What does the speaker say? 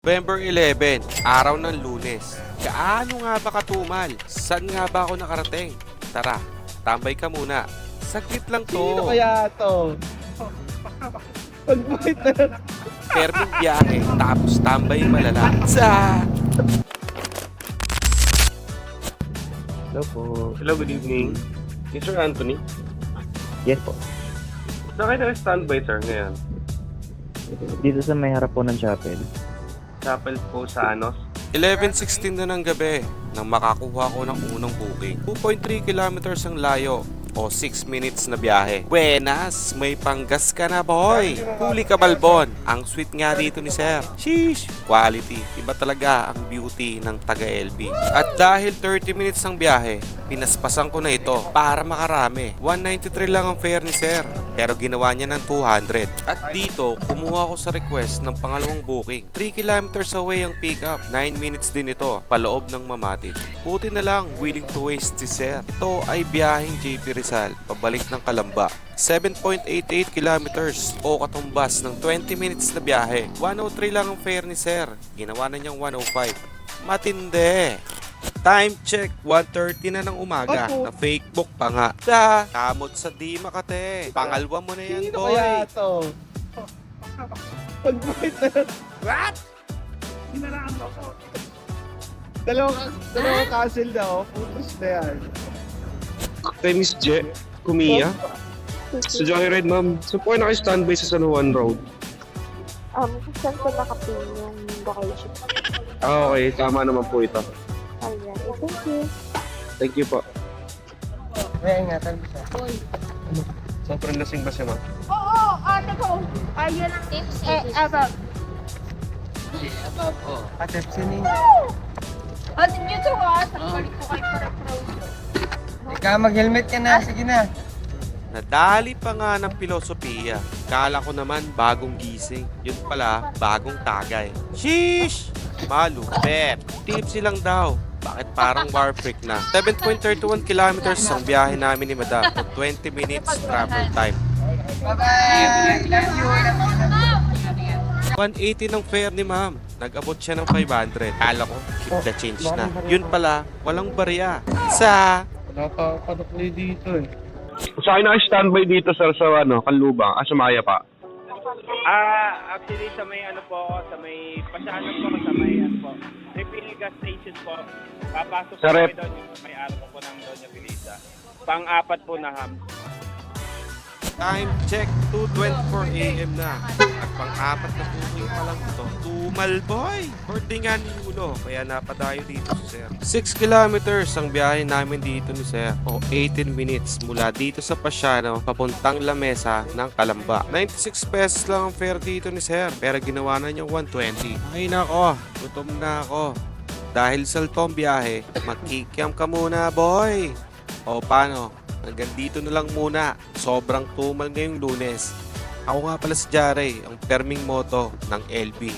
November 11, araw ng Lunes. Gaano nga ba katumal? Saan nga ba ako nakarating? Tara, tambay ka muna. Saglit lang to. Sino kaya to? Pag-bait na. Perming biyahe, tapos tambay malala. Sa! Hello po. Hello, good evening. Mr. Anthony. Yes po. Saan kayo standby, sir, ngayon? Dito sa may harap po ng chapel. Chapel po sa Anos. 11:16 na ng gabi nang makakuha ko ng unang booking. 2.3 kilometers ang layo o 6 minutes na biyahe. Buenas, may panggas ka na boy. Huli ka balbon. Ang sweet nga dito ni sir. Sheesh, quality. Iba talaga ang beauty ng taga-LB. At dahil 30 minutes ang biyahe, pinaspasan ko na ito para makarami. 193 lang ang fare ni sir, pero ginawa niya ng 200. At dito, kumuha ko sa request ng pangalawang booking. 3 kilometers away ang pickup. 9 minutes din ito, paloob ng Mamatid. Buti na lang, willing to waste si sir. Ito ay biyaheng JP Rizal, pabalik ng Kalamba. 7.88 kilometers o katumbas ng 20 minutes na biyahe. 103 lang ang fare ni sir, ginawa na niyang 105. Matindi! Time check, 1:30 na ng umaga. Na fake book pa nga. Kamot sa di makate. Pangalwa mo na yan, Sino kaya boy. to? Pag-bait na. What? Dalawang castle na oh. Putos na yan. Kay Miss Je, Kumiya. Sa Joyride, ma'am. So po kayo naka-standby sa San Juan Road. Saan ko nakapin yung location? Okay. Tama naman po ito. Ayan. Thank you. Thank you po. May ingatan mo siya. Sobrang lasing ba siya, ma'am? Oo, ate ko. Ayun ang tips. Abab. Atepsi ni. Ate nyo to ha. Balik ko kayo para proud. Ika, mag-helmet ka na. Sige na. Nadali pa nga ng filosofiya. Kala ko naman bagong gising. Yun pala, bagong tagay. Sheesh! Malupet. Tipsy lang daw. Bakit parang warfreak na? 7.31 kilometers ang biyahe namin ni Madam at 20 minutes travel time. Bye-bye. Love you. 180 ng fare ni ma'am. Nag-abot siya ng 500. Kala ko, keep the change na. Yun pala, walang barya. Sa... Wala pa patukli dito eh. Sa akin naka-standby dito, sir, sa Kanlubang. Sumaya pa. Actually sa may sa may pasyanan po, sa may refill gas station po. Papasok Sa po rep. kami doon yung may araw po ng Doña Felisa. Pang-apat po na ham. Time check, 2:24 AM na. At pang-apat na booking pa lang ito. Tumal boy! Birthday nga ni Yulo, kaya napadayo dito si Sir. 6 kilometers ang biyahe namin dito ni Sir. O 18 minutes mula dito sa Pasiano papuntang Lamesa ng Kalamba. 96 pesos lang ang fare dito ni Sir, pero ginawa na niyang 120. Ay nako, gutom na ako. Dahil saltong biyahe, magkikiam ka muna boy! O paano? Hanggang dito na lang muna. Sobrang tumal ngayong Lunes. Ako nga pala si Jare, ang perming moto ng LB.